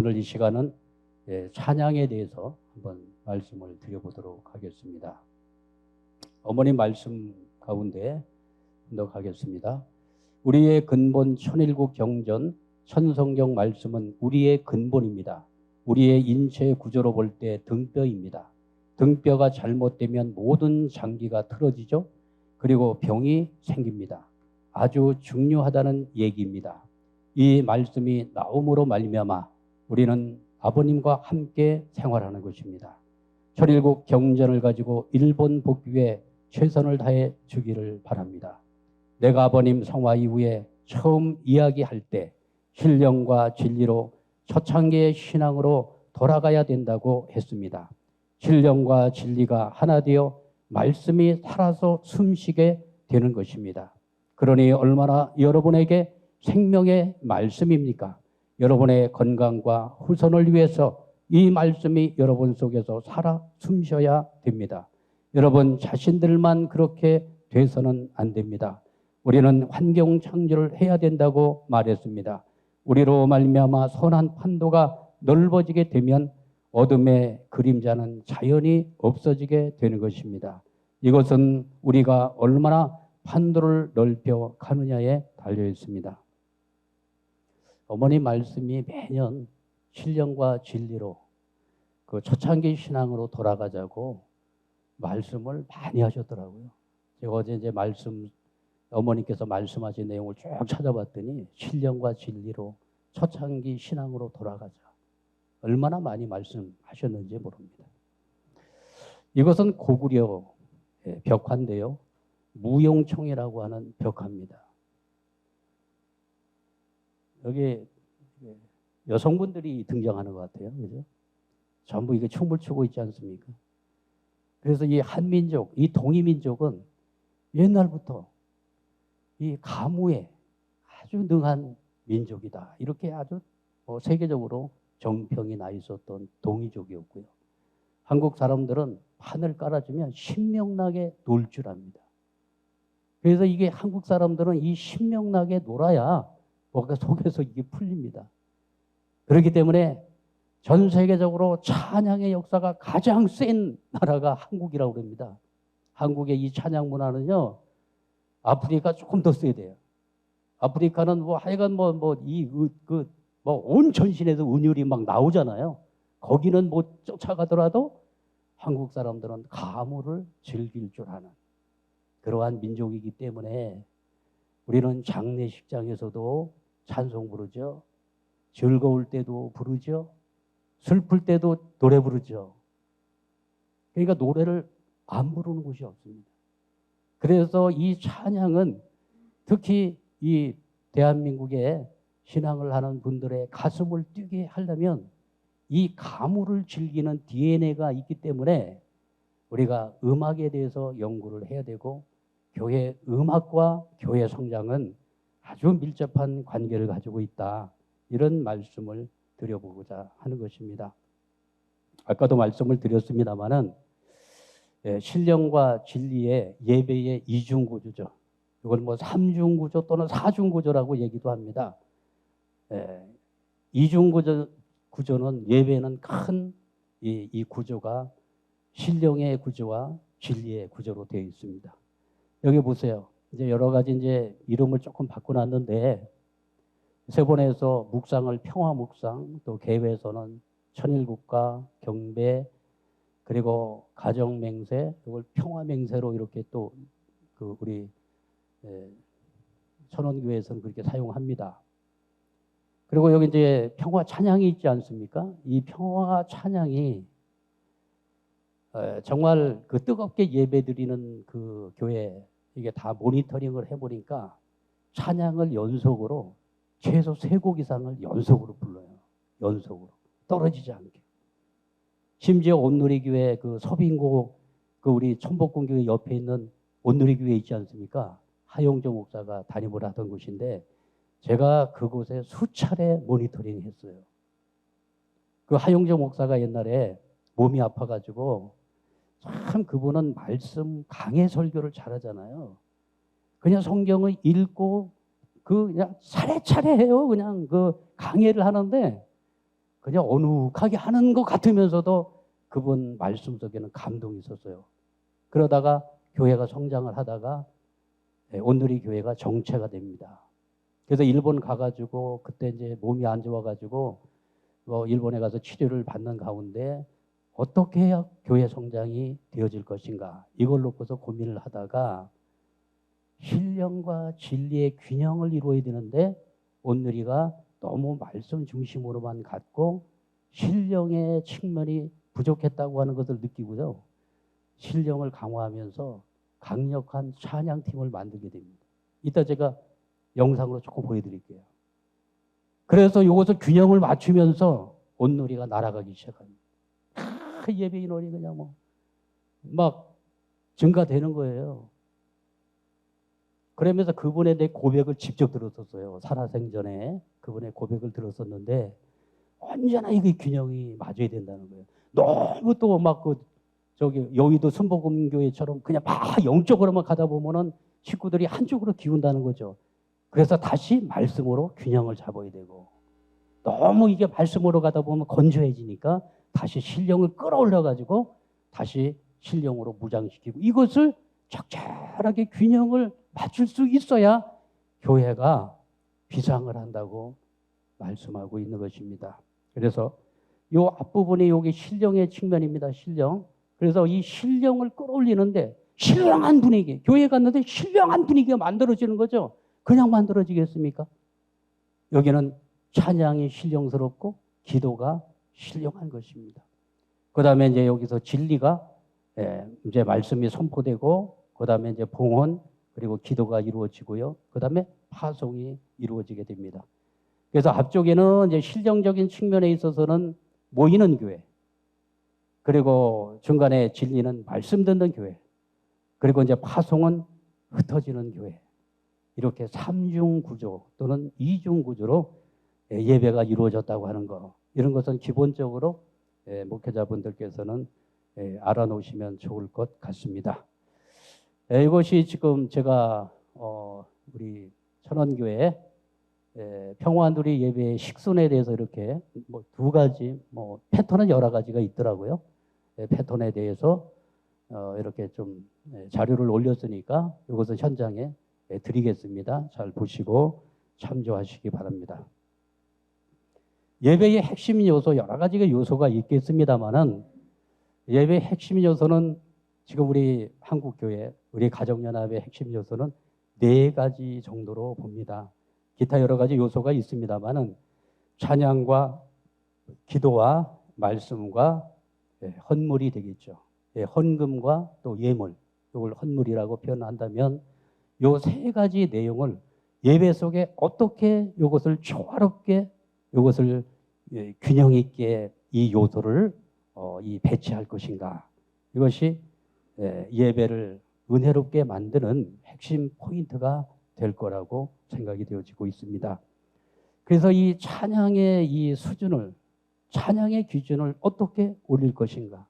오늘 이 시간은 찬양에 대해서 한번 말씀을 드려보도록 하겠습니다. 어머니 말씀 가운데 넣어가겠습니다. 우리의 근본 천일국 경전 천성경 말씀은 우리의 근본입니다. 우리의 인체 구조로 볼 때 등뼈입니다. 등뼈가 잘못되면 모든 장기가 틀어지죠. 그리고 병이 생깁니다. 아주 중요하다는 얘기입니다. 이 말씀이 나옴으로 말미암아 우리는 아버님과 함께 생활하는 것입니다. 천일국 경전을 가지고 일본 복귀에 최선을 다해 주기를 바랍니다. 내가 아버님 성화 이후에 처음 이야기할 때 신령과 진리로 초창기의 신앙으로 돌아가야 된다고 했습니다. 신령과 진리가 하나 되어 말씀이 살아서 숨쉬게 되는 것입니다. 그러니 얼마나 여러분에게 생명의 말씀입니까? 여러분의 건강과 후손을 위해서 이 말씀이 여러분 속에서 살아 숨쉬어야 됩니다. 여러분 자신들만 그렇게 돼서는 안 됩니다. 우리는 환경 창조를 해야 된다고 말했습니다. 우리로 말미암아 선한 판도가 넓어지게 되면 어둠의 그림자는 자연히 없어지게 되는 것입니다. 이것은 우리가 얼마나 판도를 넓혀 가느냐에 달려 있습니다. 어머니 말씀이 매년 신령과 진리로 그 초창기 신앙으로 돌아가자고 말씀을 많이 하셨더라고요. 제가 어제 이제 어머니께서 말씀하신 내용을 쭉 찾아봤더니 신령과 진리로 초창기 신앙으로 돌아가자. 얼마나 많이 말씀하셨는지 모릅니다. 이것은 고구려 벽화인데요. 무용청이라고 하는 벽화입니다. 여기 여성분들이 등장하는 것 같아요. 그죠? 전부 이게 춤을 추고 있지 않습니까? 그래서 이 한민족, 이 동이민족은 옛날부터 이 가무에 아주 능한 민족이다. 이렇게 아주 세계적으로 정평이 나 있었던 동이족이었고요. 한국 사람들은 판을 깔아주면 신명나게 놀 줄 압니다. 그래서 이게 한국 사람들은 이 신명나게 놀아야 뭔가 속에서 이게 풀립니다. 그렇기 때문에 전 세계적으로 찬양의 역사가 가장 센 나라가 한국이라고 합니다. 한국의 이 찬양 문화는요, 아프리카 조금 더 세야 돼요. 아프리카는 하여간 온 전신에서 은율이 막 나오잖아요. 거기는 못 쫓아가더라도 한국 사람들은 가무를 즐길 줄 아는 그러한 민족이기 때문에 우리는 장례식장에서도 찬송 부르죠. 즐거울 때도 부르죠. 슬플 때도 노래 부르죠. 그러니까 노래를 안 부르는 곳이 없습니다. 그래서 이 찬양은 특히 이 대한민국에 신앙을 하는 분들의 가슴을 뛰게 하려면 이 가무를 즐기는 DNA가 있기 때문에 우리가 음악에 대해서 연구를 해야 되고 교회 음악과 교회 성장은 아주 밀접한 관계를 가지고 있다. 이런 말씀을 드려보고자 하는 것입니다. 아까도 말씀을 드렸습니다마는 신령과 진리의 예배의 이중구조죠. 이걸 삼중구조 또는 사중구조라고 얘기도 합니다. 이중구조는 예배는 큰 이 구조가 신령의 구조와 진리의 구조로 되어 있습니다. 여기 보세요. 이제 여러 가지 이제 이름을 조금 바꿔놨는데 세번에서 묵상을 평화묵상, 또 개회에서는 천일국가, 경배, 그리고 가정맹세, 이걸 평화맹세로 이렇게 또 우리 천원교회에서는 그렇게 사용합니다. 그리고 여기 이제 평화 찬양이 있지 않습니까? 이 평화 찬양이 정말 그 뜨겁게 예배드리는 그 교회 이게 다 모니터링을 해보니까 찬양을 연속으로 최소 3곡 이상을 연속으로 불러요. 연속으로 떨어지지 않게. 심지어 온누리교회 그 서빙고 우리 천복궁교회 옆에 있는 온누리교회 있지 않습니까? 하용조 목사가 담임을 하던 곳인데 제가 그곳에 수차례 모니터링 했어요. 그 하용조 목사가 옛날에 몸이 아파가지고 참 그분은 말씀 강해 설교를 잘하잖아요. 그냥 성경을 읽고 그냥 차례차례 해요. 그냥 그 강해를 하는데 그냥 어둑하게 하는 것 같으면서도 그분 말씀 속에는 감동이 있었어요. 그러다가 교회가 성장을 하다가 온누리 교회가 정체가 됩니다. 그래서 일본 가가지고 그때 이제 몸이 안 좋아가지고 일본에 가서 치료를 받는 가운데 어떻게 해야 교회 성장이 되어질 것인가 이걸 놓고서 고민을 하다가 신령과 진리의 균형을 이루어야 되는데 온누리가 너무 말씀 중심으로만 갔고 신령의 측면이 부족했다고 하는 것을 느끼고요. 신령을 강화하면서 강력한 찬양팀을 만들게 됩니다. 이따 제가 영상으로 조금 보여드릴게요. 그래서 이것을 균형을 맞추면서 온누리가 날아가기 시작합니다. 예배 인원이 그냥 막 증가되는 거예요. 그러면서 그분의 내 고백을 직접 들었었어요. 살아생전에 그분의 고백을 들었었는데 언제나 이게 균형이 맞아야 된다는 거예요. 너무 또 막 여의도 순복음교회처럼 그냥 막 영적으로만 가다 보면은 식구들이 한쪽으로 기운다는 거죠. 그래서 다시 말씀으로 균형을 잡아야 되고 너무 이게 말씀으로 가다 보면 건조해지니까 다시 신령을 끌어올려 가지고 다시 신령으로 무장시키고 이것을 적절하게 균형을 맞출 수 있어야 교회가 비상을 한다고 말씀하고 있는 것입니다. 그래서 이 앞부분이 여기 신령의 측면입니다. 신령. 그래서 이 신령을 끌어올리는데 신령한 분위기, 교회 갔는데 신령한 분위기가 만들어지는 거죠. 그냥 만들어지겠습니까? 여기는 찬양이 신령스럽고 기도가 신령한 것입니다. 그 다음에 이제 여기서 진리가 이제 말씀이 선포되고 그 다음에 이제 봉헌 그리고 기도가 이루어지고요. 그 다음에 파송이 이루어지게 됩니다. 그래서 앞쪽에는 이제 실정적인 측면에 있어서는 모이는 교회, 그리고 중간에 진리는 말씀 듣는 교회, 그리고 이제 파송은 흩어지는 교회. 이렇게 3중 구조 또는 2중 구조로 예배가 이루어졌다고 하는 거. 이런 것은 기본적으로 목회자분들께서는 알아놓으시면 좋을 것 같습니다. 이것이 지금 제가 우리 천원교회 평화누리 예배의 식순에 대해서 이렇게 두 가지 패턴은 여러 가지가 있더라고요. 패턴에 대해서 이렇게 좀 자료를 올렸으니까 이것은 현장에 드리겠습니다. 잘 보시고 참조하시기 바랍니다. 예배의 핵심 요소 여러 가지가 요소가 있겠습니다만은 예배의 핵심 요소는 지금 우리 한국교회 우리 가정연합의 핵심 요소는 4가지 정도로 봅니다. 기타 여러 가지 요소가 있습니다만은 찬양과 기도와 말씀과 헌물이 되겠죠. 헌금과 또 예물, 이걸 헌물이라고 표현한다면 요 3가지 내용을 예배 속에 어떻게 이것을 조화롭게 이것을 균형 있게 이 요소를 배치할 것인가. 이것이 예배를 은혜롭게 만드는 핵심 포인트가 될 거라고 생각이 되어지고 있습니다. 그래서 이 찬양의 이 수준을, 찬양의 기준을 어떻게 올릴 것인가.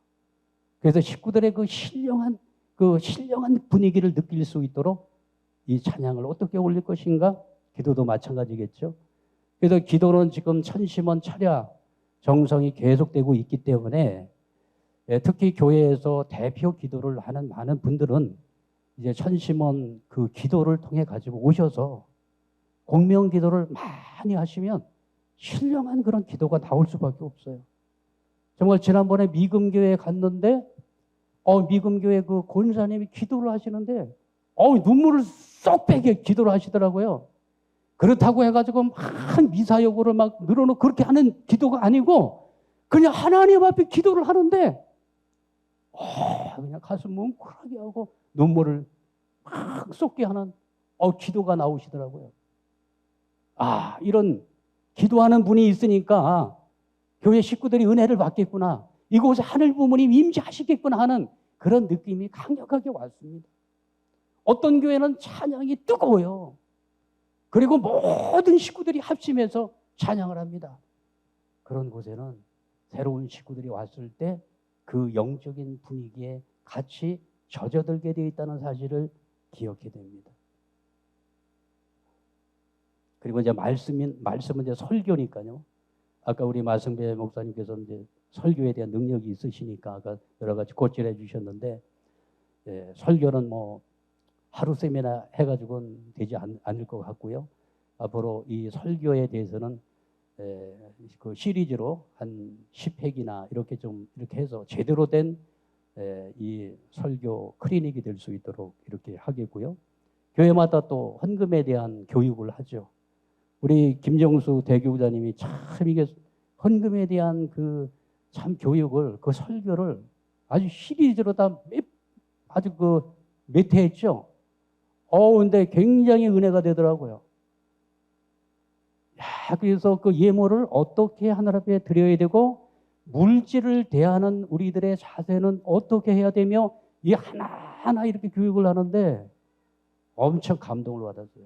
그래서 식구들의 그 신령한 분위기를 느낄 수 있도록 이 찬양을 어떻게 올릴 것인가. 기도도 마찬가지겠죠. 그래서 기도는 지금 천심원 철야 정성이 계속되고 있기 때문에 특히 교회에서 대표 기도를 하는 많은 분들은 이제 천심원 그 기도를 통해 가지고 오셔서 공명 기도를 많이 하시면 신령한 그런 기도가 나올 수밖에 없어요. 정말 지난번에 미금교회에 갔는데 미금교회 그 권사님이 기도를 하시는데 눈물을 쏙 빼게 기도를 하시더라고요. 그렇다고 해가지고 막 미사여구를 막 늘어놓고 그렇게 하는 기도가 아니고 그냥 하나님 앞에 기도를 하는데 그냥 가슴 뭉클하게 하고 눈물을 막 쏟게 하는 기도가 나오시더라고요. 이런 기도하는 분이 있으니까 교회 식구들이 은혜를 받겠구나. 이곳에 하늘 부모님 임재하시겠구나 하는 그런 느낌이 강력하게 왔습니다. 어떤 교회는 찬양이 뜨거워요. 그리고 모든 식구들이 합심해서 찬양을 합니다. 그런 곳에는 새로운 식구들이 왔을 때 그 영적인 분위기에 같이 젖어들게 되어 있다는 사실을 기억해야 됩니다. 그리고 이제 말씀은 이제 설교니까요. 아까 우리 마승배 목사님께서 이제 설교에 대한 능력이 있으시니까 아까 여러 가지 고칠해 주셨는데, 예, 설교는 뭐 하루 세미나 해가지고는 되지 않을 것 같고요. 앞으로 이 설교에 대해서는 그 시리즈로 한 10회기나 이렇게 좀 이렇게 해서 제대로 된 이 설교 클리닉이 될 수 있도록 이렇게 하겠고요. 교회마다 또 헌금에 대한 교육을 하죠. 우리 김정수 대교우자님이 참 이게 헌금에 대한 그 참 교육을, 그 설교를 아주 시리즈로 다 아주 그 몇 회 했죠. 근데 굉장히 은혜가 되더라고요. 야, 그래서 그 예물을 어떻게 하늘 앞에 드려야 되고, 물질을 대하는 우리들의 자세는 어떻게 해야 되며, 이 하나하나 이렇게 교육을 하는데 엄청 감동을 받았어요.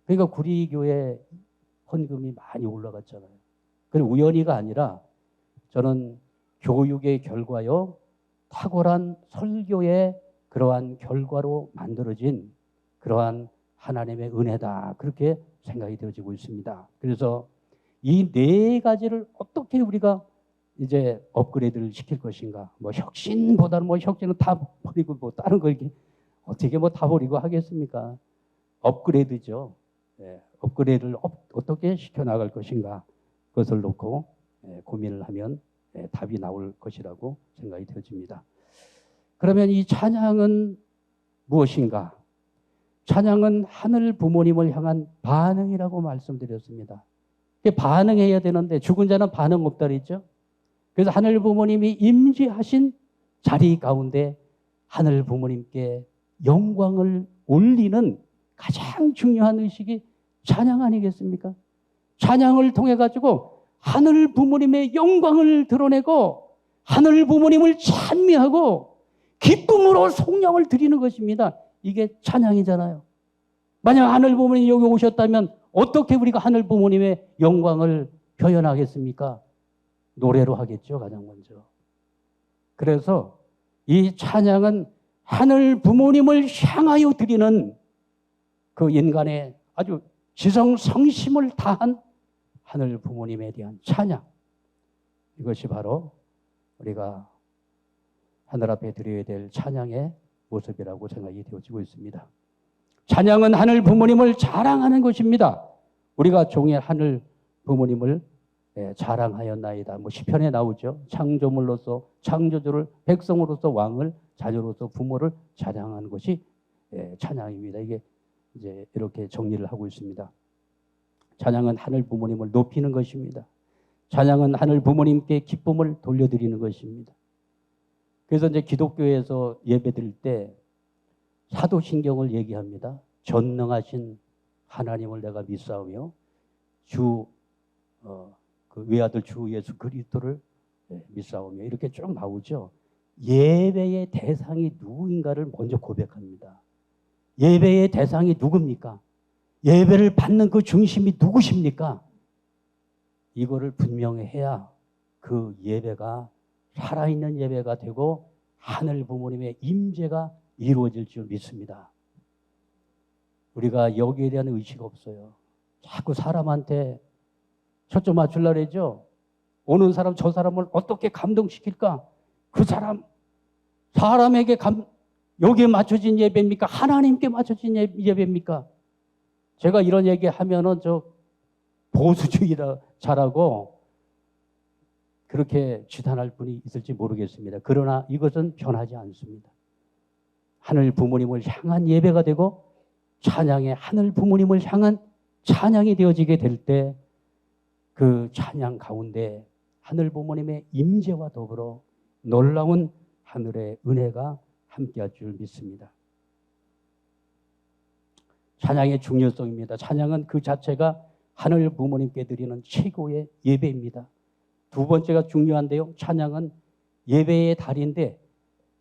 그러니까 구리교회 헌금이 많이 올라갔잖아요. 그건 우연히가 아니라 저는 교육의 결과요, 탁월한 설교의 그러한 결과로 만들어진 그러한 하나님의 은혜다, 그렇게 생각이 되어지고 있습니다. 그래서 이 네 가지를 어떻게 우리가 이제 업그레이드를 시킬 것인가. 뭐 혁신보다는 뭐 혁신은 다 버리고 뭐 다른 거 이렇게 어떻게 뭐 다 버리고 하겠습니까? 업그레이드죠. 업그레이드를 어떻게 시켜나갈 것인가, 그것을 놓고 고민을 하면 답이 나올 것이라고 생각이 되어집니다. 그러면 이 찬양은 무엇인가? 찬양은 하늘 부모님을 향한 반응이라고 말씀드렸습니다. 반응해야 되는데 죽은 자는 반응 없다 그랬죠. 그래서 하늘 부모님이 임재하신 자리 가운데 하늘 부모님께 영광을 올리는 가장 중요한 의식이 찬양 아니겠습니까? 찬양을 통해 가지고 하늘 부모님의 영광을 드러내고 하늘 부모님을 찬미하고 기쁨으로 성령을 드리는 것입니다. 이게 찬양이잖아요. 만약 하늘 부모님이 여기 오셨다면 어떻게 우리가 하늘 부모님의 영광을 표현하겠습니까? 노래로 하겠죠, 가장 먼저. 그래서 이 찬양은 하늘 부모님을 향하여 드리는 그 인간의 아주 지성성심을 다한 하늘 부모님에 대한 찬양, 이것이 바로 우리가 하늘 앞에 드려야 될 찬양의 모습이라고 생각이 되어지고 있습니다. 찬양은 하늘 부모님을 자랑하는 것입니다. 우리가 종의 하늘 부모님을 자랑하였나이다. 뭐 시편에 나오죠. 창조물로서 창조주를, 백성으로서 왕을, 자녀로서 부모를 자랑하는 것이 찬양입니다. 이게 이제 이렇게 정리를 하고 있습니다. 찬양은 하늘 부모님을 높이는 것입니다. 찬양은 하늘 부모님께 기쁨을 돌려드리는 것입니다. 그래서 이제 기독교에서 예배드릴 때 사도신경을 얘기합니다. 전능하신 하나님을 내가 믿사오며 그 외아들 주 예수 그리스도를 믿사오며, 이렇게 쭉 나오죠. 예배의 대상이 누구인가를 먼저 고백합니다. 예배의 대상이 누굽니까? 예배를 받는 그 중심이 누구십니까? 이거를 분명히 해야 그 예배가 살아있는 예배가 되고 하늘 부모님의 임재가 이루어질 줄 믿습니다. 우리가 여기에 대한 의식 없어요. 자꾸 사람한테 초점 맞추려고 그러죠. 오는 사람 저 사람을 어떻게 감동시킬까? 그 사람에게 여기에 맞춰진 예배입니까? 하나님께 맞춰진 예배입니까? 제가 이런 얘기 하면은 저 보수주의라 잘하고 그렇게 지탄할 분이 있을지 모르겠습니다. 그러나 이것은 변하지 않습니다. 하늘 부모님을 향한 예배가 되고 찬양의 하늘 부모님을 향한 찬양이 되어지게 될 때 그 찬양 가운데 하늘 부모님의 임재와 더불어 놀라운 하늘의 은혜가 함께할 줄 믿습니다. 찬양의 중요성입니다. 찬양은 그 자체가 하늘 부모님께 드리는 최고의 예배입니다. 두 번째가 중요한데요. 찬양은 예배의 달인데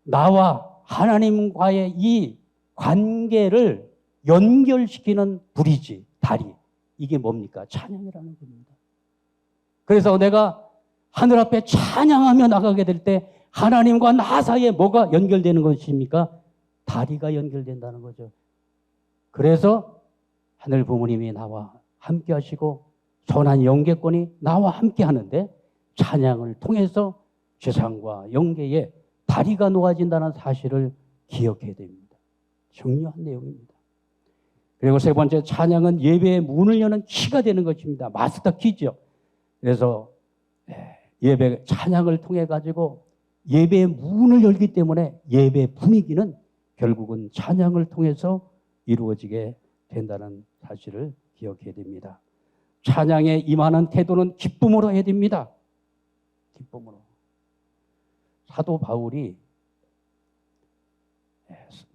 나와 하나님과의 이 관계를 연결시키는 브리지, 다리. 이게 뭡니까? 찬양이라는 겁니다. 그래서 내가 하늘 앞에 찬양하며 나가게 될 때 하나님과 나 사이에 뭐가 연결되는 것입니까? 다리가 연결된다는 거죠. 그래서 하늘 부모님이 나와 함께 하시고 선한 영계권이 나와 함께 하는데 찬양을 통해서 세상과 영계의 다리가 놓아진다는 사실을 기억해야 됩니다. 중요한 내용입니다. 그리고 세 번째, 찬양은 예배의 문을 여는 키가 되는 것입니다. 마스터 키죠. 그래서 예배 찬양을 통해 가지고 예배의 문을 열기 때문에 예배 분위기는 결국은 찬양을 통해서 이루어지게 된다는 사실을 기억해야 됩니다. 찬양에 임하는 태도는 기쁨으로 해야 됩니다. 기쁨으로. 사도 바울이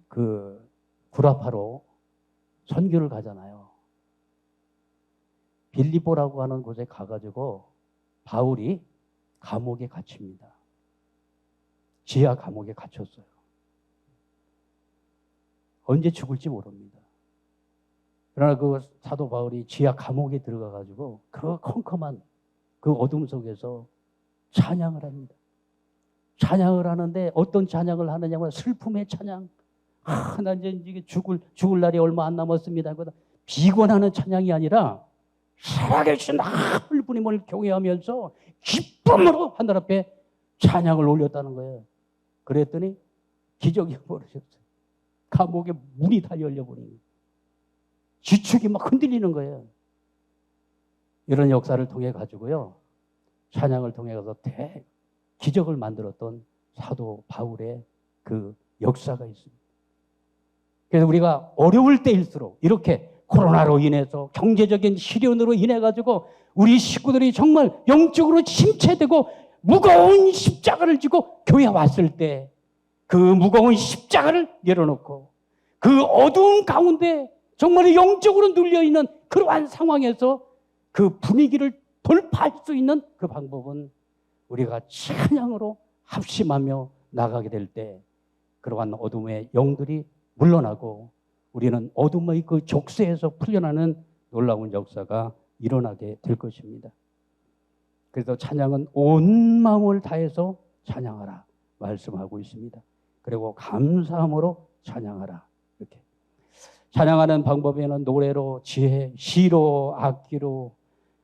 그 구라파로 선교를 가잖아요. 빌립보라고 하는 곳에 가가지고 바울이 감옥에 갇힙니다. 지하 감옥에 갇혔어요. 언제 죽을지 모릅니다. 그러나 그 사도 바울이 지하 감옥에 들어가가지고 그 컴컴한 그 어둠 속에서 찬양을 합니다. 찬양을 하는데 어떤 찬양을 하느냐면 슬픔의 찬양. 나 이제 죽을 날이 얼마 안 남았습니다. 비관하는 찬양이 아니라 살아계신 하늘부님을 경외하면서 기쁨으로 하늘 앞에 찬양을 올렸다는 거예요. 그랬더니 기적이 벌어졌어요. 감옥에 문이 다 열려버린 거예요. 지축이 막 흔들리는 거예요. 이런 역사를 통해 가지고요, 찬양을 통해 가서 기적을 만들었던 사도 바울의 그 역사가 있습니다. 그래서 우리가 어려울 때일수록 이렇게 코로나로 인해서 경제적인 시련으로 인해 가지고 우리 식구들이 정말 영적으로 침체되고 무거운 십자가를 지고 교회에 왔을 때 그 무거운 십자가를 내려놓고 그 어두운 가운데 정말 영적으로 눌려있는 그러한 상황에서 그 분위기를 돌파할 수 있는 그 방법은 우리가 찬양으로 합심하며 나가게 될 때 그러한 어둠의 영들이 물러나고 우리는 어둠의 그 족쇄에서 풀려나는 놀라운 역사가 일어나게 될 것입니다. 그래서 찬양은 온 마음을 다해서 찬양하라 말씀하고 있습니다. 그리고 감사함으로 찬양하라. 이렇게 찬양하는 방법에는 노래로, 지혜, 시로, 악기로,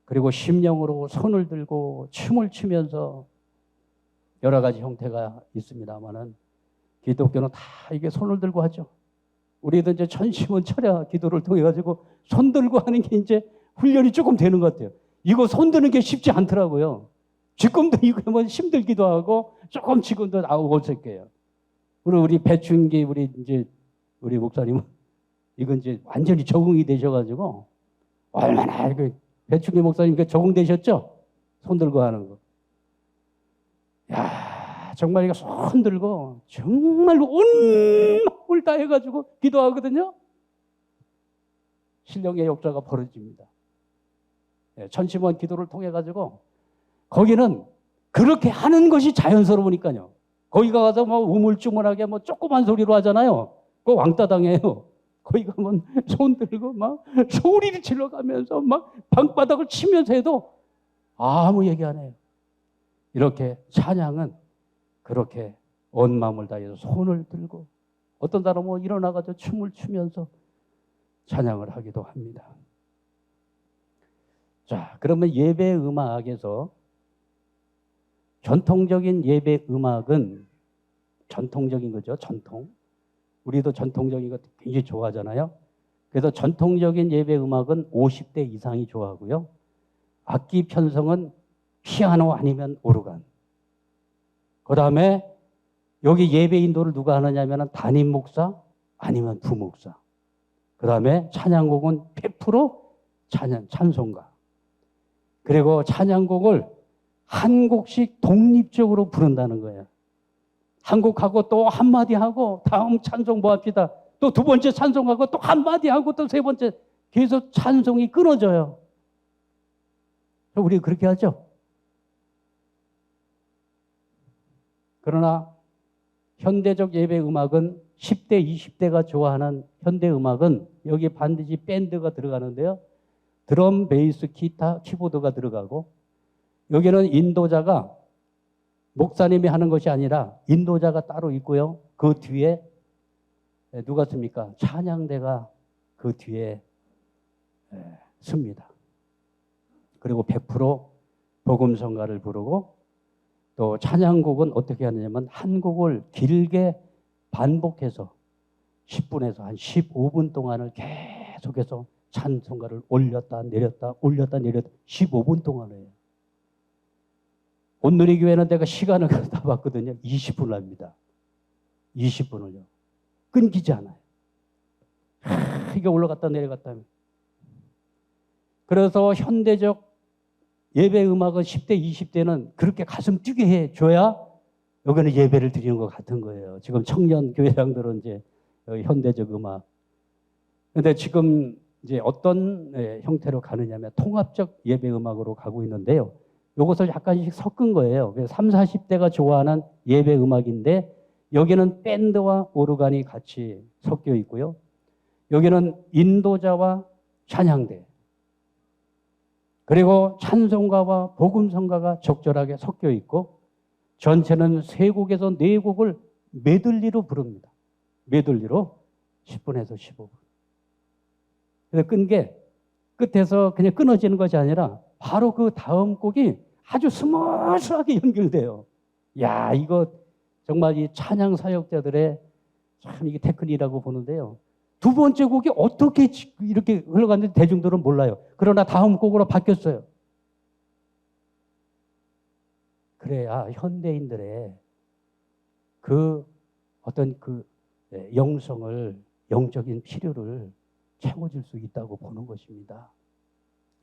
그리고 심령으로 손을 들고 춤을 추면서 여러 가지 형태가 있습니다만은 기독교는 다 이게 손을 들고 하죠. 우리도 이제 전심원 철야 기도를 통해 가지고 손 들고 하는 게 이제 훈련이 조금 되는 것 같아요. 이거 손 드는 게 쉽지 않더라고요. 지금도 이거 뭐 힘들기도 하고 조금 지금도 나오고 어색해요. 그리고 우리 배춘기 우리 목사님은 이건 이제 완전히 적응이 되셔가지고 얼마나 배춘기 목사님 적응되셨죠? 손 들고 하는 거. 야, 정말 이거 손 들고 정말 온 마음을 다 해가지고 기도하거든요. 신령의 역사가 벌어집니다. 천심원 기도를 통해 가지고 거기는 그렇게 하는 것이 자연스러우니까요. 거기 가서 뭐 우물쭈물하게 뭐 조그만 소리로 하잖아요. 그거 왕따 당해요. 거기 가면 손 들고 막 소리를 질러가면서 막 방바닥을 치면서 해도 아무 얘기 안 해요. 이렇게 찬양은 그렇게 온 마음을 다해서 손을 들고 어떤 사람은 일어나가지고 춤을 추면서 찬양을 하기도 합니다. 자, 그러면 예배 음악에서 전통적인 예배 음악은 전통적인 거죠. 전통. 우리도 전통적인 거 굉장히 좋아하잖아요. 그래서 전통적인 예배 음악은 50대 이상이 좋아하고요. 악기 편성은 피아노 아니면 오르간. 그 다음에 여기 예배 인도를 누가 하느냐면 담임 목사 아니면 부목사. 그 다음에 찬양곡은 100% 찬송가. 그리고 찬양곡을 한 곡씩 독립적으로 부른다는 거예요. 한 곡하고 또 한마디 하고 다음 찬송 뭐 합시다. 또 두 번째 찬송하고 또 한마디 하고 또 세 번째 계속 찬송이 끊어져요. 우리 그렇게 하죠. 그러나 현대적 예배 음악은 10대, 20대가 좋아하는 현대 음악은 여기에 반드시 밴드가 들어가는데요. 드럼, 베이스, 기타, 키보드가 들어가고 여기는 인도자가 목사님이 하는 것이 아니라 인도자가 따로 있고요. 그 뒤에 누가 씁니까? 찬양대가 그 뒤에 씁니다. 그리고 100% 복음성가를 부르고 또 찬양곡은 어떻게 하느냐면 한 곡을 길게 반복해서 10분에서 한 15분 동안을 계속해서 찬송가를 올렸다 내렸다 올렸다 내렸다 15분 동안 해요. 온누리 교회는 내가 시간을 다 봤거든요. 20분을 합니다. 20분을요. 끊기지 않아요. 이게 올라갔다 내려갔다 하면. 그래서 현대적 예배 음악은 10대, 20대는 그렇게 가슴 뛰게 해줘야 여기는 예배를 드리는 것 같은 거예요. 지금 청년 교회장들은 이제 현대적 음악. 근데 지금 이제 어떤 형태로 가느냐면 통합적 예배 음악으로 가고 있는데요. 이것을 약간씩 섞은 거예요. 그래서 30, 40대가 좋아하는 예배 음악인데 여기는 밴드와 오르간이 같이 섞여 있고요. 여기는 인도자와 찬양대 그리고 찬송가와 복음성가가 적절하게 섞여 있고 전체는 3곡에서 4곡을 메들리로 부릅니다. 메들리로 10분에서 15분. 그래서 끈 게 끝에서 그냥 끊어지는 것이 아니라 바로 그 다음 곡이 아주 스무스하게 연결돼요. 야, 이거 정말 이 찬양 사역자들의 참 이게 테크닉이라고 보는데요. 두 번째 곡이 어떻게 이렇게 흘러갔는지 대중들은 몰라요. 그러나 다음 곡으로 바뀌었어요. 그래야 현대인들의 그 어떤 그 영성을, 영적인 필요를 채워줄 수 있다고 보는 것입니다.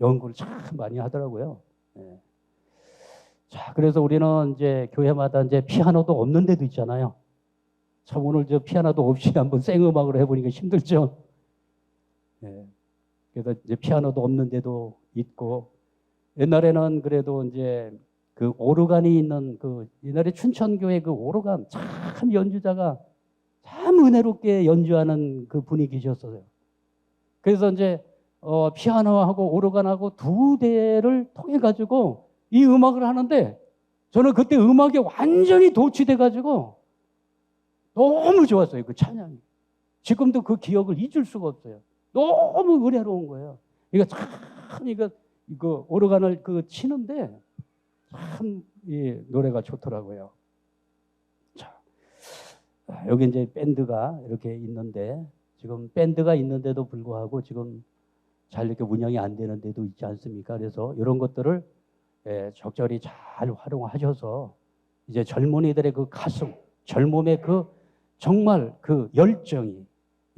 연구를 참 많이 하더라고요. 네. 자, 그래서 우리는 이제 교회마다 이제 피아노도 없는 데도 있잖아요. 참 오늘 저 피아노도 없이 한번 생음악으로 해보니까 힘들죠. 네. 그래서 이제 피아노도 없는 데도 있고 옛날에는 그래도 이제 그 오르간이 있는 그 옛날에 춘천교회 그 오르간 참 연주자가 참 은혜롭게 연주하는 그 분이 계셨어요. 그래서 이제 피아노하고 오르간하고 두 대를 통해 가지고 이 음악을 하는데 저는 그때 음악에 완전히 도취돼 가지고 너무 좋았어요. 그 찬양이. 지금도 그 기억을 잊을 수가 없어요. 너무 은혜로운 거예요. 이거 참 이거 오르간을 그 치는데 참 이 노래가 좋더라고요. 자, 여기 이제 밴드가 이렇게 있는데 지금 밴드가 있는데도 불구하고 지금 잘 이렇게 운영이 안 되는 데도 있지 않습니까? 그래서 이런 것들을 적절히 잘 활용하셔서 이제 젊은이들의 그 가슴, 젊음의 그 정말 그 열정이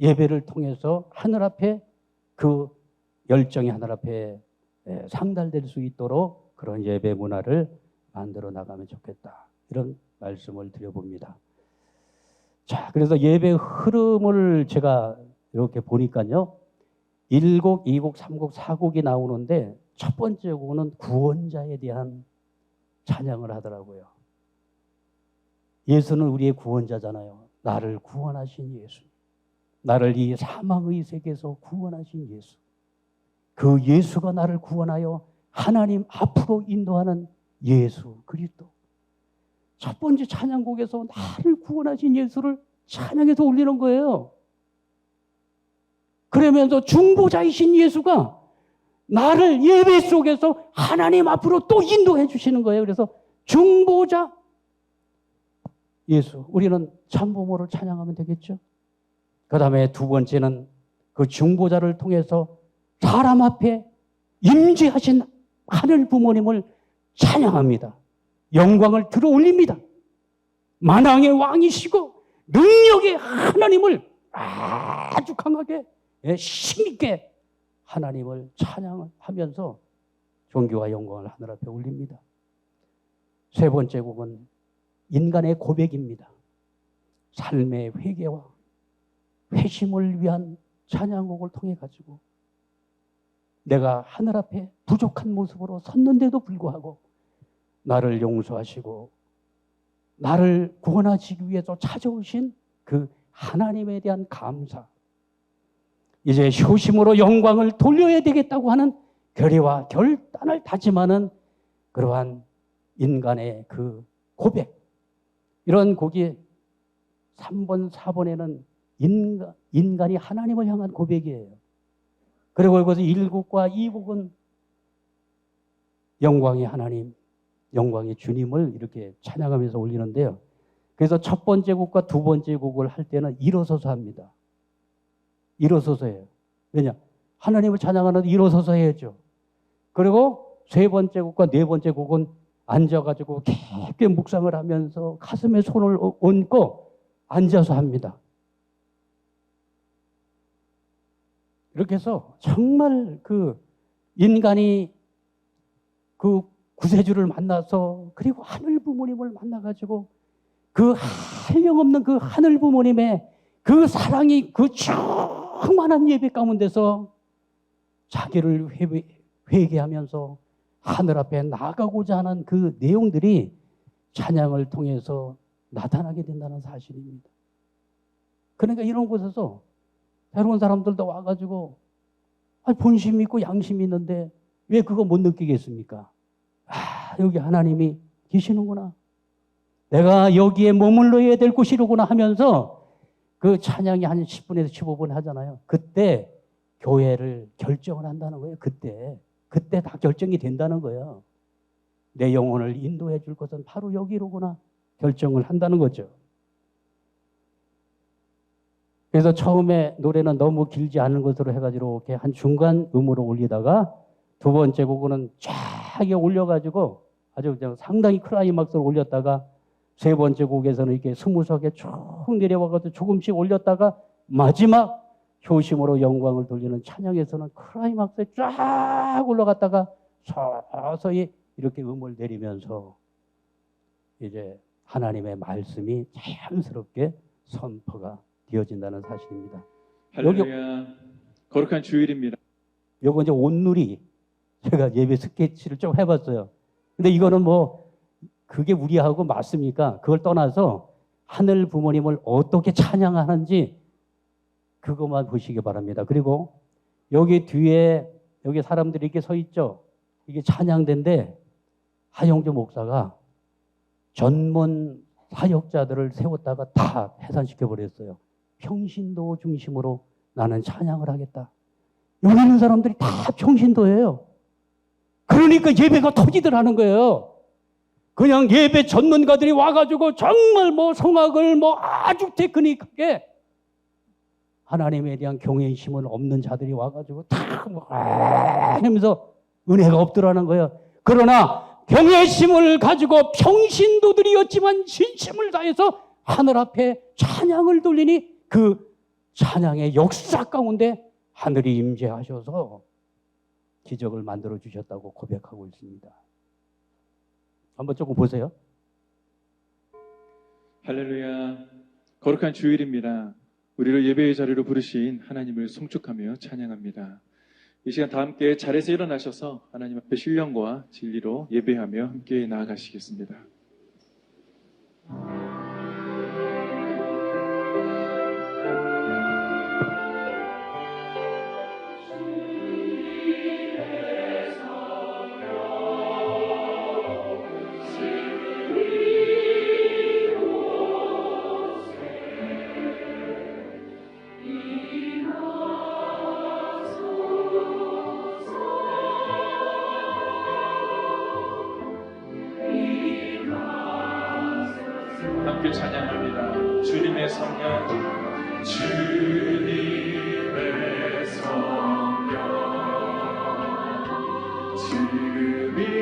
예배를 통해서 하늘 앞에 그 열정이 하늘 앞에 상달될 수 있도록 그런 예배 문화를 만들어 나가면 좋겠다. 이런 말씀을 드려봅니다. 자, 그래서 예배 흐름을 제가 이렇게 보니까요. 1곡, 2곡, 3곡, 4곡이 나오는데 첫 번째 곡은 구원자에 대한 찬양을 하더라고요. 예수는 우리의 구원자잖아요. 나를 구원하신 예수. 나를 이 사망의 세계에서 구원하신 예수. 그 예수가 나를 구원하여 하나님 앞으로 인도하는 예수 그리스도. 첫 번째 찬양곡에서 나를 구원하신 예수를 찬양해서 올리는 거예요. 그러면서 중보자이신 예수가 나를 예배 속에서 하나님 앞으로 또 인도해 주시는 거예요. 그래서 중보자 예수. 우리는 참부모를 찬양하면 되겠죠. 그 다음에 두 번째는 그 중보자를 통해서 사람 앞에 임재하신 하늘 부모님을 찬양합니다. 영광을 들어 올립니다. 만왕의 왕이시고 능력의 하나님을 아주 강하게 힘있게 하나님을 찬양하면서 존귀와 영광을 하늘 앞에 올립니다. 세 번째 곡은 인간의 고백입니다. 삶의 회개와 회심을 위한 찬양곡을 통해 가지고 내가 하늘 앞에 부족한 모습으로 섰는데도 불구하고 나를 용서하시고 나를 구원하시기 위해서 찾아오신 그 하나님에 대한 감사, 이제 효심으로 영광을 돌려야 되겠다고 하는 결의와 결단을 다짐하는 그러한 인간의 그 고백, 이런 곡이 3번, 4번에는 인간이 하나님을 향한 고백이에요. 그리고 여기서 1곡과 2곡은 영광의 하나님, 영광의 주님을 이렇게 찬양하면서 올리는데요. 그래서 첫 번째 곡과 두 번째 곡을 할 때는 일어서서 합니다. 일어서서 해요. 왜냐? 하나님을 찬양하는데 일어서서 해야죠. 그리고 세 번째 곡과 네 번째 곡은 앉아가지고 깊게 묵상을 하면서 가슴에 손을 얹고 앉아서 합니다. 이렇게 해서 정말 그 인간이 그 구세주를 만나서 그리고 하늘 부모님을 만나가지고 그 한량없는 그 하늘 부모님의 그 사랑이 그 충만한 예배 가운데서 자기를 회개하면서 하늘 앞에 나가고자 하는 그 내용들이 찬양을 통해서 나타나게 된다는 사실입니다. 그러니까 이런 곳에서 새로운 사람들도 와가지고 본심이 있고 양심이 있는데 왜 그거 못 느끼겠습니까? 여기 하나님이 계시는구나. 내가 여기에 머물러야 될 곳이로구나 하면서 그 찬양이 한 10분에서 15분 하잖아요. 그때 교회를 결정을 한다는 거예요. 그때 다 결정이 된다는 거예요. 내 영혼을 인도해 줄 것은 바로 여기로구나 결정을 한다는 거죠. 그래서 처음에 노래는 너무 길지 않은 것으로 해가지고 이렇게 한 중간 음으로 올리다가 두 번째 곡은 쫙 올려가지고 아주 그냥 상당히 클라이막스로 올렸다가 세 번째 곡에서는 이렇게 스무석에 쭉 내려와가지고 조금씩 올렸다가 마지막 효심으로 영광을 돌리는 찬양에서는 클라이막스에 쫙 올라갔다가 서서히 이렇게 음을 내리면서 이제 하나님의 말씀이 자연스럽게 선포가 되어진다는 사실입니다. 할렐루야. 거룩한 주일입니다. 요거 이제 온누리 제가 예배 스케치를 좀 해봤어요. 근데 이거는 뭐 그게 우리하고 맞습니까? 그걸 떠나서 하늘 부모님을 어떻게 찬양하는지 그것만 보시기 바랍니다. 그리고 여기 뒤에 여기 사람들이 이렇게 서 있죠. 이게 찬양대인데 하영조 목사가 전문 사역자들을 세웠다가 다 해산시켜 버렸어요. 평신도 중심으로 나는 찬양을 하겠다. 여기 있는 사람들이 다 평신도예요. 그러니까 예배가 터지더라는 거예요. 그냥 예배 전문가들이 와가지고 정말 뭐 성악을 뭐 아주 테크닉하게 하나님에 대한 경외심은 없는 자들이 와가지고 다 뭐 하면서 은혜가 없더라는 거예요. 그러나 경외심을 가지고 평신도들이었지만 진심을 다해서 하늘 앞에 찬양을 돌리니 그 찬양의 역사 가운데 하늘이 임재하셔서 기적을 만들어 주셨다고 고백하고 있습니다. 한번 조금 보세요. 할렐루야. 거룩한 주일입니다. 우리를 예배의 자리로 부르신 하나님을 송축하며 찬양합니다. 이 시간 다 함께 자리에서 일어나셔서 하나님 앞에 신령과 진리로 예배하며 함께 나아가시겠습니다. 함께 찬양합니다. 주님의 성령, 주님의 성령, 지금 이곳에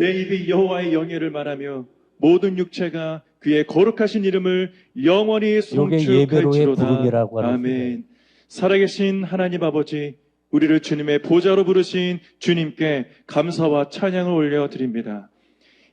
내 입이 여호와의 영예를 말하며 모든 육체가 그의 거룩하신 이름을 영원히 요게 예배로의 송축할지로다. 부름이라고 하는 아멘. 살아계신 하나님 아버지, 우리를 주님의 보좌로 부르신 주님께 감사와 찬양을 올려드립니다.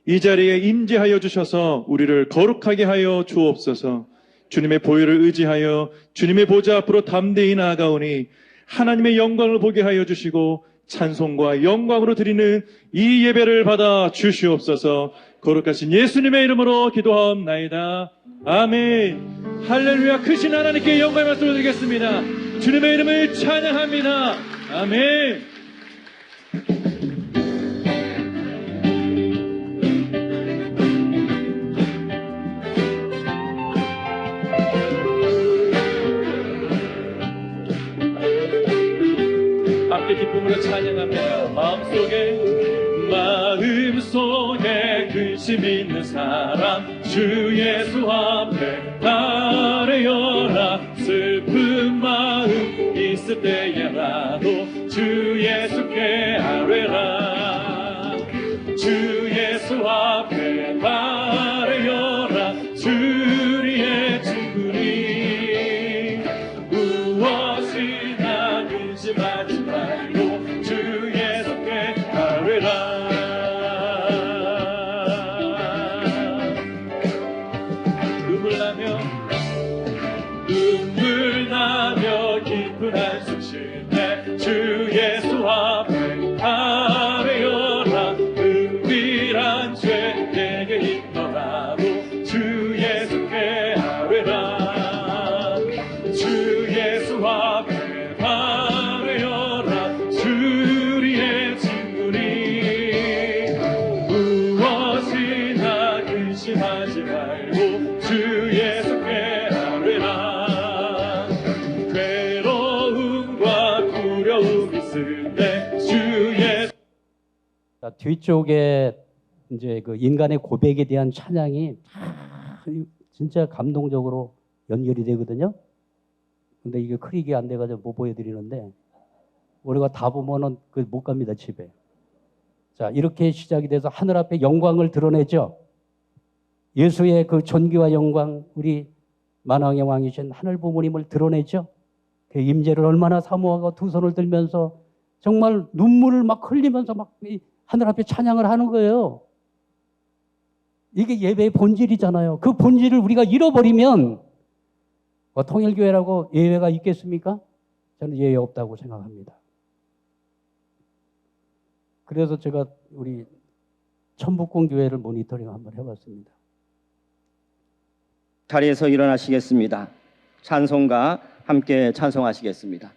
이 자리에 임재하여 주셔서 우리를 거룩하게 하여 주옵소서. 주님의 보혈을 의지하여 주님의 보좌 앞으로 담대히 나아가오니 하나님의 영광을 보게 하여 주시고 찬송과 영광으로 드리는 이 예배를 받아 주시옵소서. 거룩하신 예수님의 이름으로 기도하옵나이다. 아멘. 할렐루야. 크신 하나님께 영광의 말씀을 드리겠습니다. 주님의 이름을 찬양합니다. 아멘. 함께 기쁨으로 찬양합니다. 마음속에 근심 있는 사람 주 예수 앞에 아뢰어라. 슬픈 마음 있을 때에라도 주 예수께 아뢰라. 주 예수 앞에 아뢰어라. 주리의 주리 무엇이나 근심하지 말고 주 예수께 아뢰라. 눈물 나며 깊은 한숨 쉴 때 주 예수 앞에 아뢰어라. 은밀한 죄 내게 있더라도 주 예수께 아뢰라. 주 예수 앞에 아뢰어라. 주리의 진물이 무엇이나 근심하지 말고 주 예수께 아뢰라. 괴로움과 두려움 있을 때 주 예수. 자, 뒤쪽에 이제 그 인간의 고백에 대한 찬양이 진짜 감동적으로 연결이 되거든요. 근데 이게 클릭이 안 돼가지고 못 보여드리는데 우리가 다 보면은 그 못 갑니다, 집에. 자, 이렇게 시작이 돼서 하늘 앞에 영광을 드러내죠. 예수의 그 존귀와 영광, 우리 만왕의 왕이신 하늘 부모님을 드러내죠. 그 임재를 얼마나 사모하고 두 손을 들면서 정말 눈물을 막 흘리면서 막 하늘 앞에 찬양을 하는 거예요. 이게 예배의 본질이잖아요. 그 본질을 우리가 잃어버리면 통일교회라고 예외가 있겠습니까? 저는 예외 없다고 생각합니다. 그래서 제가 우리 천북공교회를 모니터링 한번 해봤습니다. 자리에서 일어나시겠습니다. 찬송가 함께 찬송하시겠습니다.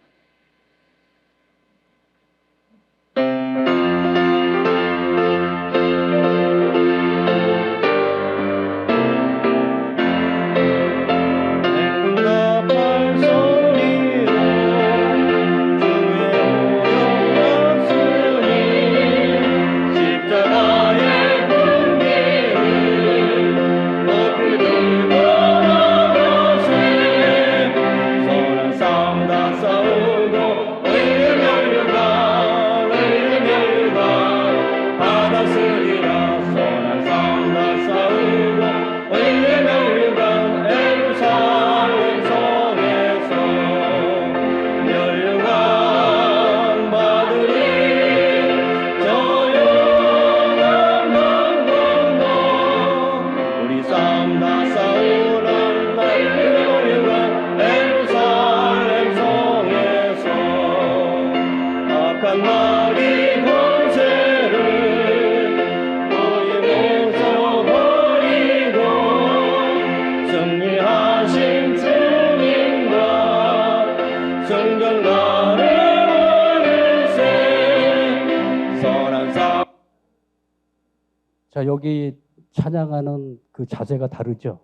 자, 여기 찬양하는 그 자세가 다르죠.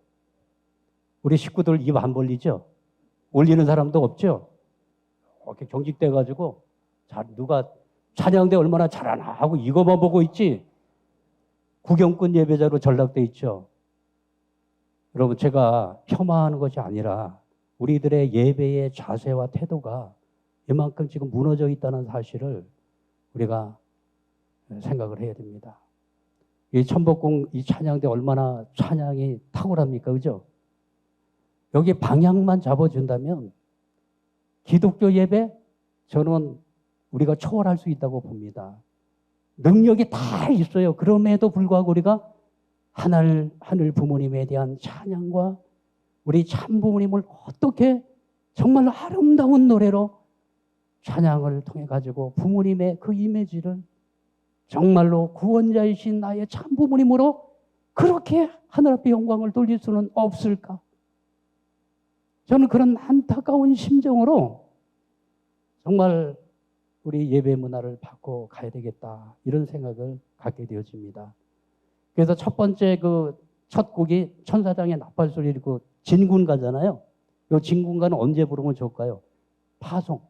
우리 식구들 입 안 벌리죠. 올리는 사람도 없죠. 이렇게 경직돼가지고 누가 찬양대 얼마나 잘하나 하고 이거만 보고 있지. 구경꾼 예배자로 전락돼 있죠. 여러분, 제가 폄하하는 것이 아니라 우리들의 예배의 자세와 태도가 이만큼 지금 무너져 있다는 사실을 우리가 생각을 해야 됩니다. 이 천복궁 이 찬양대 얼마나 찬양이 탁월합니까? 그죠? 여기 방향만 잡아준다면 기독교 예배 저는 우리가 초월할 수 있다고 봅니다. 능력이 다 있어요. 그럼에도 불구하고 우리가 하늘 부모님에 대한 찬양과 우리 참 부모님을 어떻게 정말 아름다운 노래로 찬양을 통해 가지고 부모님의 그 이미지를 정말로 구원자이신 나의 참 부모님으로 그렇게 하늘 앞에 영광을 돌릴 수는 없을까? 저는 그런 안타까운 심정으로 정말 우리 예배 문화를 바꿔 가야 되겠다 이런 생각을 갖게 되어집니다. 그래서 첫 번째 첫 곡이 천사장의 나팔소리 그 진군가잖아요. 이 진군가는 언제 부르면 좋을까요? 파송.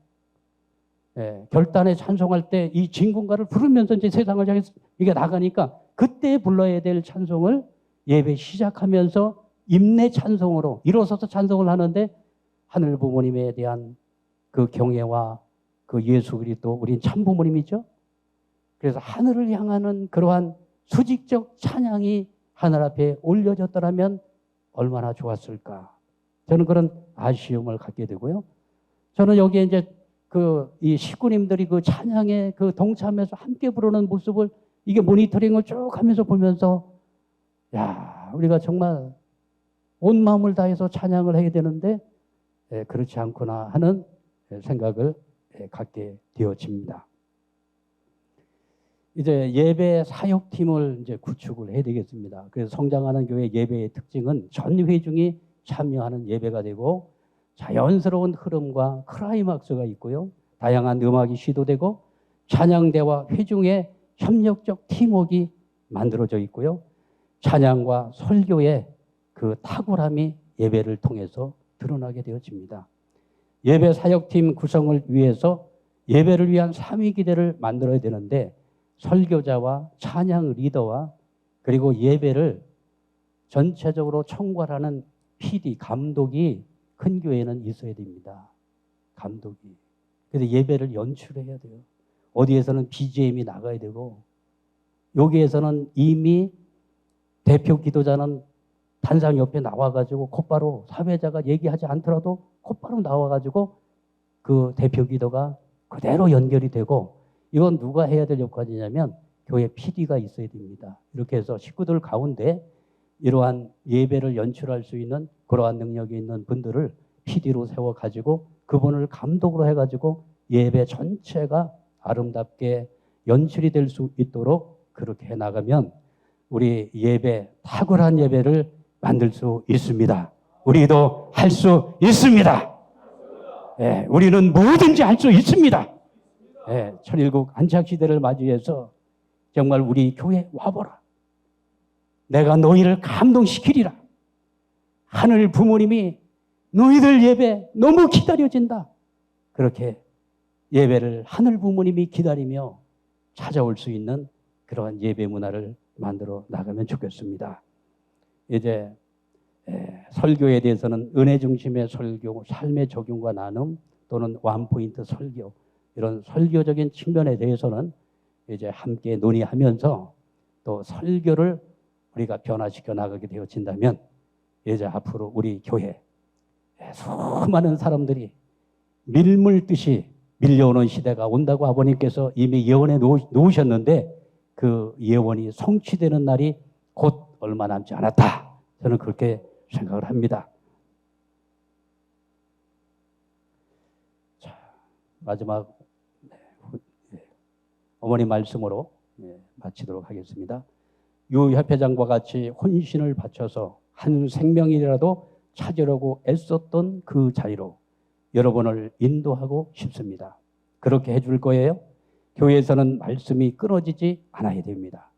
예, 결단에 찬송할 때 이 진군가를 부르면서 이제 세상을 향해서 이게 나가니까 그때 불러야 될 찬송을 예배 시작하면서 임내 찬송으로 일어서서 찬송을 하는데 하늘 부모님에 대한 그 경애와 그 예수 그리스도 우린 참 부모님이죠. 그래서 하늘을 향하는 그러한 수직적 찬양이 하늘 앞에 올려졌더라면 얼마나 좋았을까. 저는 그런 아쉬움을 갖게 되고요. 저는 여기에 이제 이 식구님들이 그 찬양에 그 동참해서 함께 부르는 모습을 이게 모니터링을 쭉 하면서 보면서 야, 우리가 정말 온 마음을 다해서 찬양을 해야 되는데 그렇지 않구나 하는 생각을 갖게 되어집니다. 이제 예배 사역팀을 이제 구축을 해야 되겠습니다. 그래서 성장하는 교회 예배의 특징은 전 회중이 참여하는 예배가 되고 자연스러운 흐름과 클라이막스가 있고요. 다양한 음악이 시도되고 찬양대와 회중의 협력적 팀워크가 만들어져 있고요. 찬양과 설교의 그 탁월함이 예배를 통해서 드러나게 되어집니다. 예배 사역팀 구성을 위해서 예배를 위한 3위 기대를 만들어야 되는데 설교자와 찬양 리더와 그리고 예배를 전체적으로 총괄하는 PD, 감독이 큰 교회는 있어야 됩니다. 감독이. 그래서 예배를 연출해야 돼요. 어디에서는 BGM이 나가야 되고 여기에서는 이미 대표 기도자는 단상 옆에 나와가지고 곧바로 사회자가 얘기하지 않더라도 곧바로 나와가지고 그 대표 기도가 그대로 연결이 되고 이건 누가 해야 될 역할이냐면 교회 PD가 있어야 됩니다. 이렇게 해서 식구들 가운데 이러한 예배를 연출할 수 있는 그러한 능력이 있는 분들을 PD로 세워가지고 그분을 감독으로 해가지고 예배 전체가 아름답게 연출이 될 수 있도록 그렇게 해나가면 우리 예배, 탁월한 예배를 만들 수 있습니다. 우리도 할 수 있습니다. 예, 우리는 뭐든지 할 수 있습니다. 예, 천일국 안착시대를 맞이해서 정말 우리 교회 와보라. 내가 너희를 감동시키리라. 하늘 부모님이 너희들 예배 너무 기다려진다. 그렇게 예배를 하늘 부모님이 기다리며 찾아올 수 있는 그러한 예배 문화를 만들어 나가면 좋겠습니다. 이제 설교에 대해서는 은혜 중심의 설교, 삶의 적용과 나눔 또는 원포인트 설교 이런 설교적인 측면에 대해서는 이제 함께 논의하면서 또 설교를 우리가 변화시켜 나가게 되어진다면 이제 앞으로 우리 교회 수많은 사람들이 밀물듯이 밀려오는 시대가 온다고 아버님께서 이미 예언해 놓으셨는데 그 예언이 성취되는 날이 곧 얼마 남지 않았다. 저는 그렇게 생각을 합니다. 자, 마지막 어머니 말씀으로 마치도록 하겠습니다. 유 협회장과 같이 혼신을 바쳐서 한 생명이라도 찾으려고 애썼던 그 자리로 여러분을 인도하고 싶습니다. 그렇게 해줄 거예요? 교회에서는 말씀이 끊어지지 않아야 됩니다.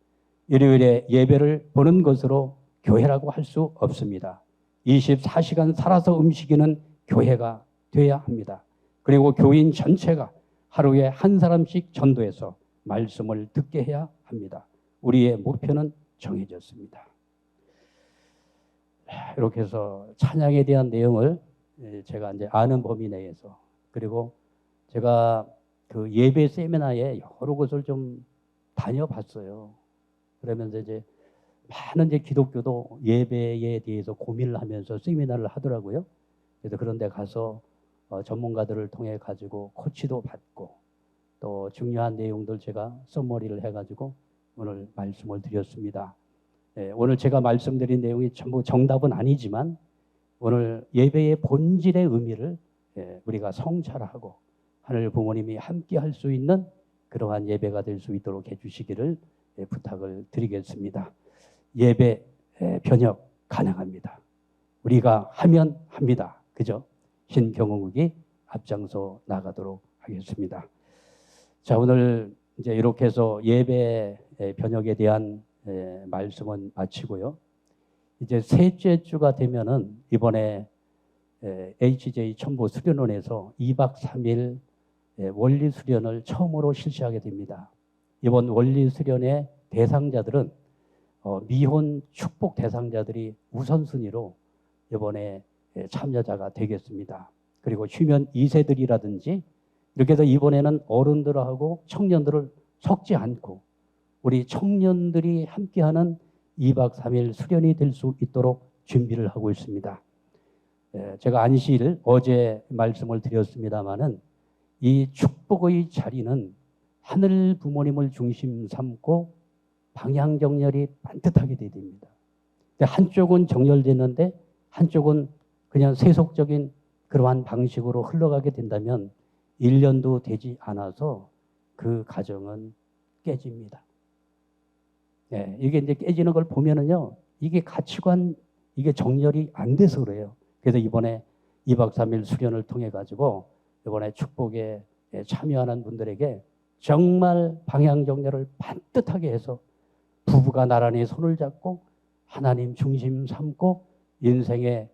일요일에 예배를 보는 것으로 교회라고 할 수 없습니다. 24시간 살아서 움직이는 교회가 돼야 합니다. 그리고 교인 전체가 하루에 한 사람씩 전도해서 말씀을 듣게 해야 합니다. 우리의 목표는 정해졌습니다. 이렇게 해서 찬양에 대한 내용을 제가 이제 아는 범위 내에서 그리고 제가 그 예배 세미나에 여러 곳을 좀 다녀봤어요. 그러면서 이제 많은 이제 기독교도 예배에 대해서 고민을 하면서 세미나를 하더라고요. 그래서 그런 데 가서 전문가들을 통해 가지고 코치도 받고 또 중요한 내용들 제가 써머리를 해가지고 오늘 말씀을 드렸습니다. 오늘 제가 말씀드린 내용이 전부 정답은 아니지만 오늘 예배의 본질의 의미를 우리가 성찰하고 하늘 부모님이 함께 할 수 있는 그러한 예배가 될 수 있도록 해주시기를 부탁을 드리겠습니다. 예배 변혁 가능합니다. 우리가 하면 합니다. 그죠? 신경호국이 앞장서 나가도록 하겠습니다. 자, 오늘 이제 이렇게 해서 예배 변혁에 대한 말씀은 마치고요. 이제 셋째 주가 되면은 이번에 HJ 첨부 수련원에서 2박 3일 원리 수련을 처음으로 실시하게 됩니다. 이번 원리 수련의 대상자들은 미혼 축복 대상자들이 우선순위로 이번에 참여자가 되겠습니다. 그리고 휴면 2세들이라든지 이렇게 해서 이번에는 어른들하고 청년들을 섞지 않고 우리 청년들이 함께하는 2박 3일 수련이 될 수 있도록 준비를 하고 있습니다. 제가 안시일 어제 말씀을 드렸습니다마는 이 축복의 자리는 하늘 부모님을 중심 삼고 방향 정렬이 반듯하게 돼야 됩니다. 한쪽은 정렬됐는데 한쪽은 그냥 세속적인 그러한 방식으로 흘러가게 된다면 1년도 되지 않아서 그 가정은 깨집니다. 이게 이제 깨지는 걸 보면은요, 이게 가치관, 이게 정렬이 안 돼서 그래요. 그래서 이번에 2박 3일 수련을 통해 가지고 이번에 축복에 참여하는 분들에게 정말 방향 정렬을 반듯하게 해서 부부가 나란히 손을 잡고 하나님 중심 삼고 인생의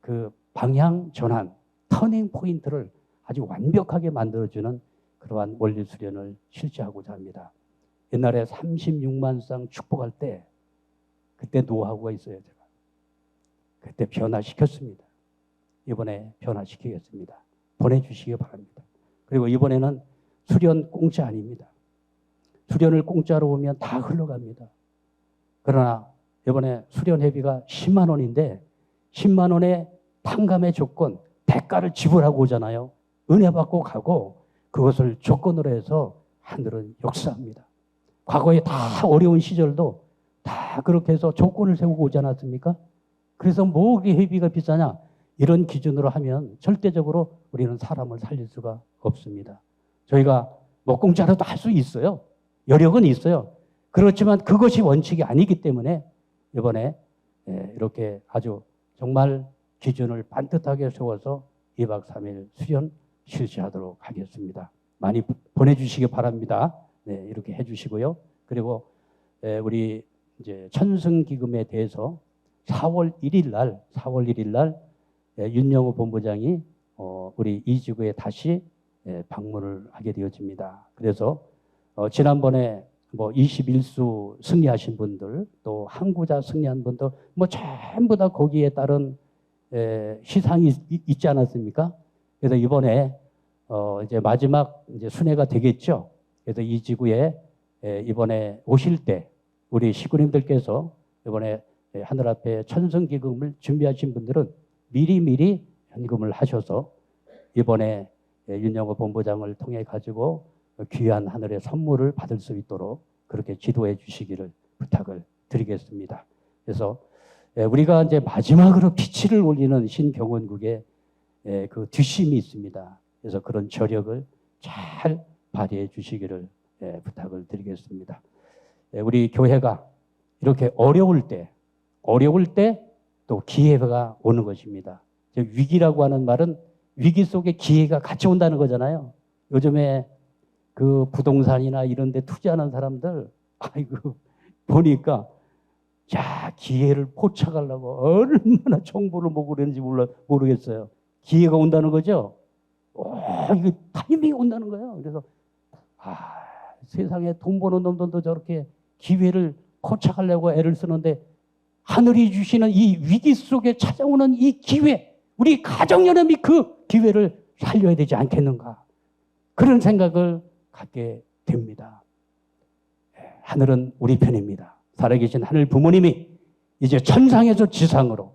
그 방향 전환, 터닝 포인트를 아주 완벽하게 만들어주는 그러한 원리 수련을 실시하고자 합니다. 옛날에 36만 쌍 축복할 때 그때 노하우가 있어요. 제가 그때 변화시켰습니다. 이번에 변화시키겠습니다. 보내주시기 바랍니다. 그리고 이번에는 수련 공짜 아닙니다. 수련을 공짜로 오면 다 흘러갑니다. 그러나 이번에 수련회비가 10만 원인데 10만 원의 탕감의 조건, 대가를 지불하고 오잖아요. 은혜 받고 가고 그것을 조건으로 해서 하늘은 역사합니다. 과거에 다 어려운 시절도 다 그렇게 해서 조건을 세우고 오지 않았습니까? 그래서 뭐기 회비가 비싸냐? 이런 기준으로 하면 절대적으로 우리는 사람을 살릴 수가 없습니다. 저희가 뭐 공짜로도 할 수 있어요. 여력은 있어요. 그렇지만 그것이 원칙이 아니기 때문에 이번에 이렇게 아주 정말 기준을 반듯하게 세워서 2박 3일 수련 실시하도록 하겠습니다. 많이 보내주시기 바랍니다. 네, 이렇게 해주시고요. 그리고 우리 이제 천승기금에 대해서 4월 1일 날 윤영호 본부장이 우리 이지구에 다시 방문을 하게 되어집니다. 그래서 지난번에 뭐 21수 승리하신 분들 또 항구자 승리한 분들 뭐 전부 다 거기에 따른 시상이 있지 않았습니까? 그래서 이번에 이제 마지막 이제 순회가 되겠죠. 그래서 이 지구에 이번에 오실 때 우리 시구님들께서 이번에 하늘 앞에 천성기금을 준비하신 분들은 미리 현금을 하셔서 이번에 윤영호 본부장을 통해 가지고 귀한 하늘의 선물을 받을 수 있도록 그렇게 지도해 주시기를 부탁을 드리겠습니다. 그래서 우리가 이제 마지막으로 피치를 올리는 신경원국의 그 뒷심이 있습니다. 그래서 그런 저력을 잘 발휘해 주시기를 부탁을 드리겠습니다. 우리 교회가 이렇게 어려울 때 또 기회가 오는 것입니다. 위기라고 하는 말은 위기 속에 기회가 같이 온다는 거잖아요. 요즘에 그 부동산이나 이런 데 투자하는 사람들 아이고 보니까 자 기회를 포착하려고 얼마나 정보를 보고 그러는지 모르겠어요. 기회가 온다는 거죠. 이거 타이밍이 온다는 거예요. 그래서 세상에 돈 버는 놈들도 저렇게 기회를 포착하려고 애를 쓰는데 하늘이 주시는 이 위기 속에 찾아오는 이 기회, 우리 가정연합이 그 기회를 살려야 되지 않겠는가. 그런 생각을 갖게 됩니다. 하늘은 우리 편입니다. 살아계신 하늘 부모님이 이제 천상에서 지상으로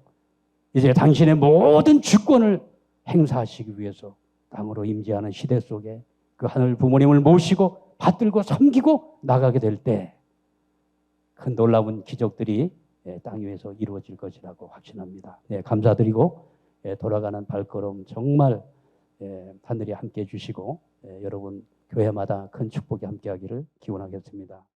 이제 당신의 모든 주권을 행사하시기 위해서 땅으로 임재하는 시대 속에 그 하늘 부모님을 모시고 받들고 섬기고 나가게 될 때 큰 놀라운 기적들이 땅 위에서 이루어질 것이라고 확신합니다. 감사드리고 돌아가는 발걸음 정말 하늘이 함께해 주시고 여러분 교회마다 큰 축복이 함께하기를 기원하겠습니다.